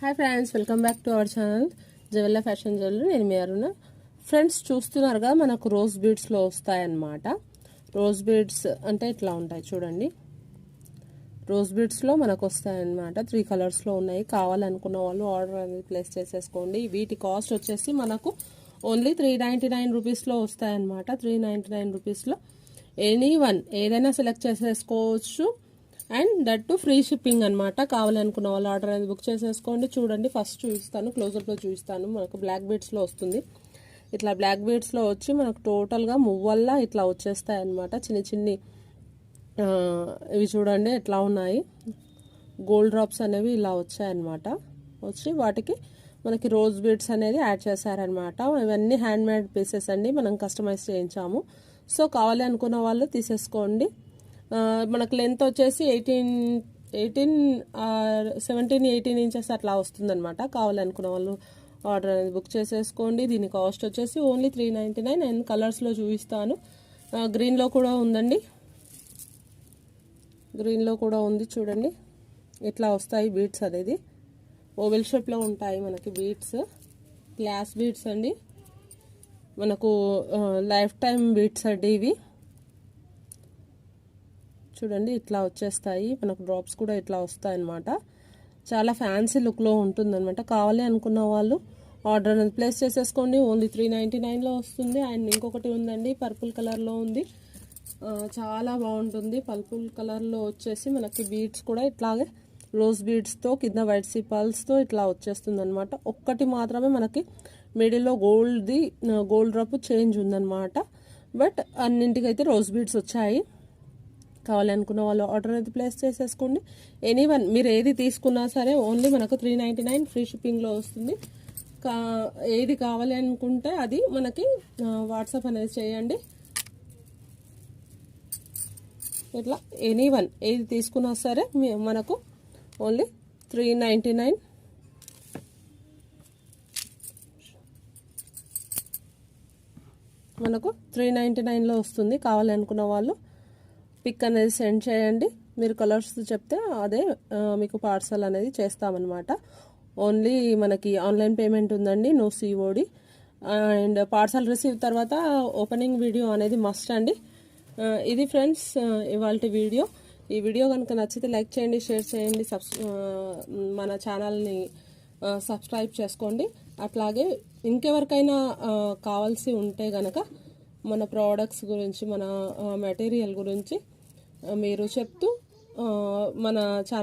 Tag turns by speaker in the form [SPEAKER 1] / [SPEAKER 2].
[SPEAKER 1] Hi friends, welcome back to our channel జవెల్లా fashion jewellery. నేను మీ అరుణ. ఫ్రెండ్స్, చూస్తున్నారుగా మనకు రోజ్ బీడ్స్లో వస్తాయన్నమాట. రోజ్ బీడ్స్ అంటే ఇట్లా ఉంటాయి చూడండి. రోజ్ బీడ్స్లో మనకు వస్తాయన్నమాట. 3 కలర్స్లో ఉన్నాయి. కావాలనుకున్న వాళ్ళు ఆర్డర్ అనేది ప్లేస్ చేసేసుకోండి. వీటి కాస్ట్ వచ్చేసి మనకు ఓన్లీ 399 రూపీస్లో వస్తాయన్నమాట. 399 రూపీస్లో ఎనీ వన్ ఏదైనా సెలెక్ట్ చేసేసుకోవచ్చు. And that to free shipping అనమాట. కావాలనుకున్న వాళ్ళు ఆర్డర్ అనేది బుక్ చేసేసుకోండి. చూడండి, ఫస్ట్ చూపిస్తాను, క్లోజర్లో చూపిస్తాను. మనకు బ్లాక్ బీడ్స్లో వస్తుంది. ఇట్లా బ్లాక్ బీడ్స్లో వచ్చి మనకు టోటల్గా మువ్వల్లా ఇట్లా వచ్చేస్తాయి అనమాట. చిన్ని చిన్ని ఇవి చూడండి ఎట్లా ఉన్నాయి. గోల్డ్ డ్రాప్స్ అనేవి ఇలా వచ్చాయన్నమాట. వచ్చి వాటికి మనకి రోజ్ బీడ్స్ అనేది యాడ్ చేశారనమాట. ఇవన్నీ హ్యాండ్ మేడ్ పీసెస్ అండి, మనం కస్టమైజ్ చేయించాము. సో కావాలి అనుకున్న వాళ్ళు తీసేసుకోండి. మనకు లెంత్ వచ్చేసి 17-18 ఇంచెస్ అట్లా వస్తుందన్నమాట. కావాలనుకున్న వాళ్ళు ఆర్డర్ అనేది బుక్ చేసేసుకోండి. దీని కాస్ట్ వచ్చేసి ఓన్లీ 399. అండ్ కలర్స్లో చూపిస్తాను. గ్రీన్లో కూడా ఉందండి, గ్రీన్లో కూడా ఉంది చూడండి. ఇట్లా వస్తాయి బీడ్స్ అనేది. ఓవెల్ షేప్లో ఉంటాయి మనకి బీడ్స్. గ్లాస్ బీడ్స్ అండి, మనకు లైఫ్ టైం బీడ్స్ అండి ఇవి. చూడండి ఇట్లా వచ్చేస్తాయి మనకు. డ్రాప్స్ కూడా ఇట్లా వస్తాయి అన్నమాట. చాలా ఫ్యాన్సీ లుక్లో ఉంటుందన్నమాట. కావాలి అనుకున్న వాళ్ళు ఆర్డర్ అనేది ప్లేస్ చేసేసుకోండి. ఓన్లీ 399లో వస్తుంది. అండ్ ఇంకొకటి ఉందండి, పర్పుల్ కలర్లో ఉంది. చాలా బాగుంటుంది. పర్పుల్ కలర్లో వచ్చేసి మనకి బీడ్స్ కూడా ఇట్లాగే రోజ్ బీడ్స్తో కింద వైట్ సిపల్స్తో ఇట్లా వచ్చేస్తుంది అనమాట. ఒక్కటి మాత్రమే మనకి మిడిల్లో గోల్డ్ డ్రాప్ చేంజ్ ఉందన్నమాట. బట్ అన్నింటికైతే రోజ్ బీడ్స్ వచ్చాయి. కావాలనుకున్న వాళ్ళు ఆర్డర్ అయితే ప్లేస్ చేసేసుకోండి. ఎనీవన్ మీరు ఏది తీసుకున్నా సరే ఓన్లీ మనకు 399 ఫ్రీ షిప్పింగ్లో వస్తుంది. ఏది కావాలి అనుకుంటే అది మనకి వాట్సాప్ అనేది చేయండి. ఇట్లా ఎనీవన్ ఏది తీసుకున్నా సరే మనకు ఓన్లీ 399. మనకు 399లో వస్తుంది. కావాలనుకున్న వాళ్ళు పిక్ అనేది సెండ్ చేయండి. మీరు కలర్స్ చెప్తే అదే మీకు పార్సల్ అనేది చేస్తామన్నమాట. ఓన్లీ మనకి ఆన్లైన్ పేమెంట్ ఉందండి, no COD. And parcel receive తర్వాత ఓపెనింగ్ వీడియో అనేది మస్ట్ అండి. ఇది ఫ్రెండ్స్ ఇవాళ వీడియో. ఈ వీడియో కనుక నచ్చితే లైక్ చేయండి, షేర్ చేయండి, మన ఛానల్ని సబ్స్క్రైబ్ చేసుకోండి. అట్లాగే ఇంకెవరికైనా కావాల్సి ఉంటే గనక మన ప్రోడక్ట్స్ గురించి, మన మెటీరియల్ గురించి మీరు చెప్తూ మన ఛానల్